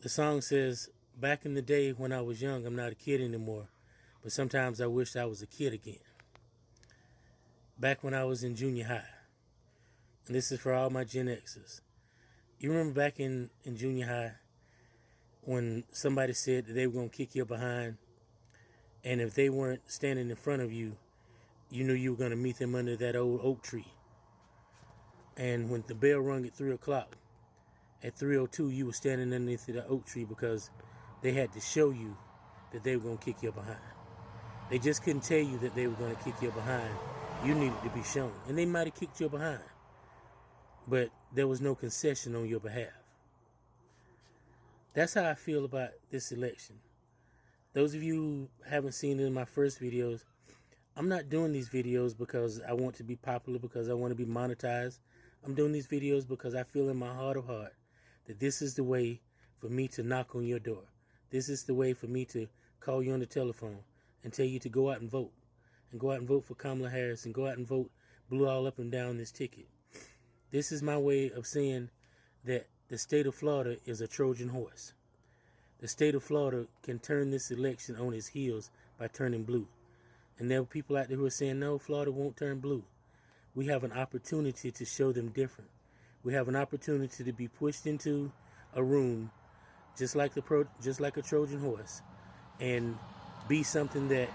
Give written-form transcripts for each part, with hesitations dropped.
The song says, back in the day when I was young, I'm not a kid anymore, but sometimes I wish I was a kid again. Back when I was in junior high, and this is for all my Gen Xers. You remember back in junior high when somebody said that they were going to kick you behind, and if they weren't standing in front of you, you knew you were going to meet them under that old oak tree. And when the bell rung at 3 o'clock, at 3:02, you were standing underneath the oak tree because they had to show you that they were going to kick you behind. They just couldn't tell you that they were going to kick you behind. You needed to be shown. And they might have kicked you behind, but there was no concession on your behalf. That's how I feel about this election. Those of you who haven't seen it in my first videos, I'm not doing these videos because I want to be popular, because I want to be monetized. I'm doing these videos because I feel in my heart of heart that this is the way for me to knock on your door. This is the way for me to call you on the telephone and tell you to go out and vote. And go out and vote for Kamala Harris, and go out and vote blue all up and down this ticket. This is my way of saying that the state of Florida is a Trojan horse. The state of Florida can turn this election on its heels by turning blue. And there are people out there who are saying, no, Florida won't turn blue. We have an opportunity to show them different. We have an opportunity to be pushed into a room just like a Trojan horse and be something that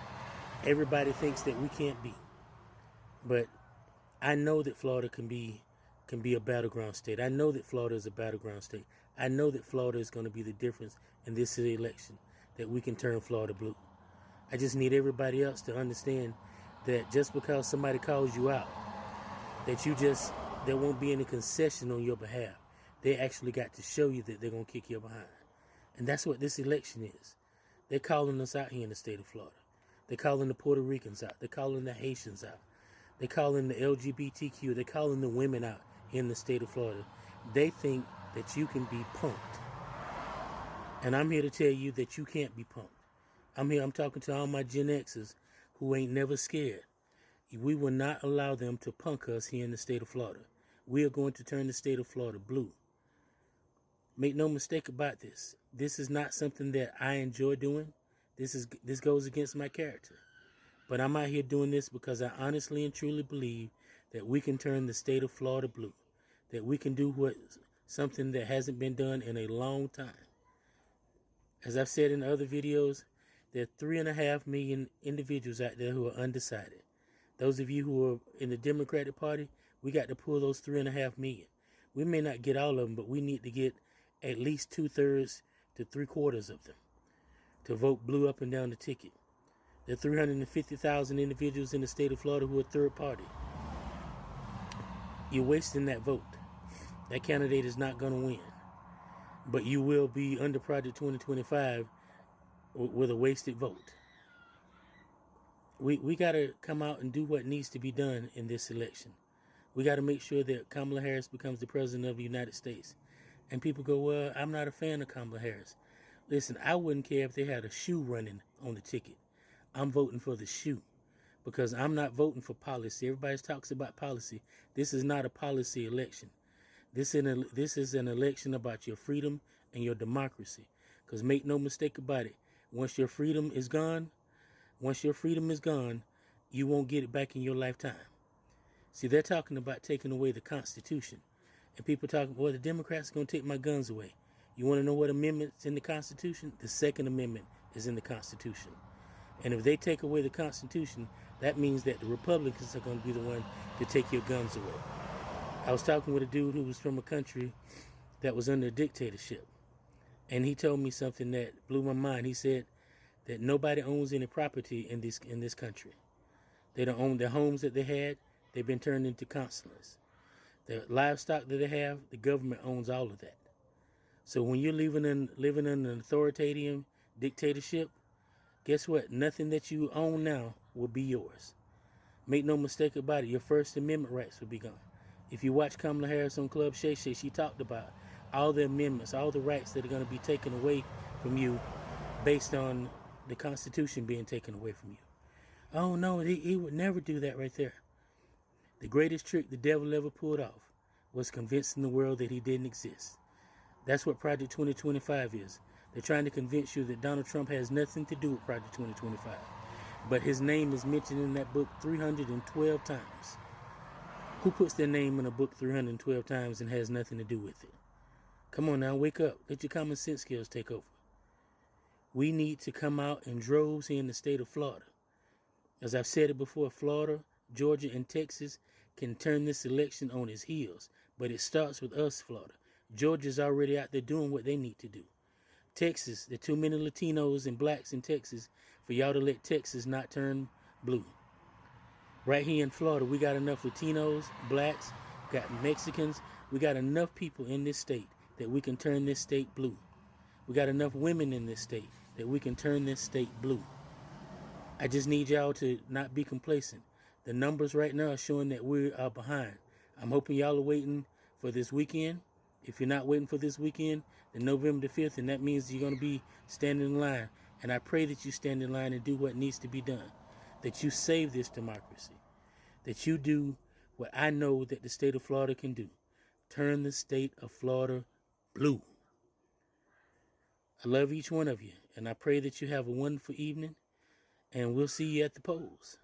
everybody thinks that we can't be. But I know that Florida can be a battleground state. I know that Florida is a battleground state. I know that Florida is going to be the difference in this election, that we can turn Florida blue. I just need everybody else to understand that just because somebody calls you out, there won't be any concession on your behalf. They actually got to show you that they're going to kick you behind. And that's what this election is. They're calling us out here in the state of Florida. They're calling the Puerto Ricans out. They're calling the Haitians out. They're calling the LGBTQ. They're calling the women out here in the state of Florida. They think that you can be punked. And I'm here to tell you that you can't be punked. I'm talking to all my Gen Xers who ain't never scared. We will not allow them to punk us here in the state of Florida. We are going to turn the state of Florida blue. Make no mistake about this. This is not something that I enjoy doing. This goes against my character. But I'm out here doing this because I honestly and truly believe that we can turn the state of Florida blue. That we can do something that hasn't been done in a long time. As I've said in other videos, there are 3.5 million individuals out there who are undecided. Those of you who are in the Democratic Party, we got to pull those 3.5 million. We may not get all of them, but we need to get at least 2/3 to 3/4 of them to vote blue up and down the ticket. There are 350,000 individuals in the state of Florida who are third party. You're wasting that vote. That candidate is not going to win. But you will be under Project 2025 with a wasted vote. We got to come out and do what needs to be done in this election. We got to make sure that Kamala Harris becomes the president of the United States. And people go, well, I'm not a fan of Kamala Harris. Listen, I wouldn't care if they had a shoe running on the ticket. I'm voting for the shoe because I'm not voting for policy. Everybody talks about policy. This is not a policy election. This is an election about your freedom and your democracy. Because make no mistake about it, once your freedom is gone, you won't get it back in your lifetime. See, they're talking about taking away the Constitution. And people talking, well, the Democrats are going to take my guns away. You want to know what amendment's in the Constitution? The Second Amendment is in the Constitution. And if they take away the Constitution, that means that the Republicans are going to be the one to take your guns away. I was talking with a dude who was from a country that was under a dictatorship. And he told me something that blew my mind. He said that nobody owns any property in this country. They don't own the homes that they had. They've been turned into consulars. The livestock that they have, the government owns all of that. So when you're living in an authoritarian dictatorship, guess what? Nothing that you own now will be yours. Make no mistake about it, your First Amendment rights will be gone. If you watch Kamala Harris on Club Shay Shay, she talked about all the amendments, all the rights that are going to be taken away from you based on the Constitution being taken away from you. Oh no, he would never do that right there. The greatest trick the devil ever pulled off was convincing the world that he didn't exist. That's what Project 2025 is. They're trying to convince you that Donald Trump has nothing to do with Project 2025. But his name is mentioned in that book 312 times. Who puts their name in a book 312 times and has nothing to do with it? Come on now, wake up. Let your common sense skills take over. We need to come out in droves here in the state of Florida. As I've said it before, Florida, Georgia, and Texas can turn this election on its heels. But it starts with us, Florida. Georgia's already out there doing what they need to do. Texas, there are too many Latinos and blacks in Texas for y'all to let Texas not turn blue. Right here in Florida, we got enough Latinos, blacks, got Mexicans. We got enough people in this state that we can turn this state blue. We got enough women in this state that we can turn this state blue. I just need y'all to not be complacent. The numbers right now are showing that we are behind. I'm hoping y'all are waiting for this weekend. If you're not waiting for this weekend, then November the 5th, and that means you're going to be standing in line. And I pray that you stand in line and do what needs to be done. That you save this democracy. That you do what I know that the state of Florida can do. Turn the state of Florida blue. I love each one of you, and I pray that you have a wonderful evening, and we'll see you at the polls.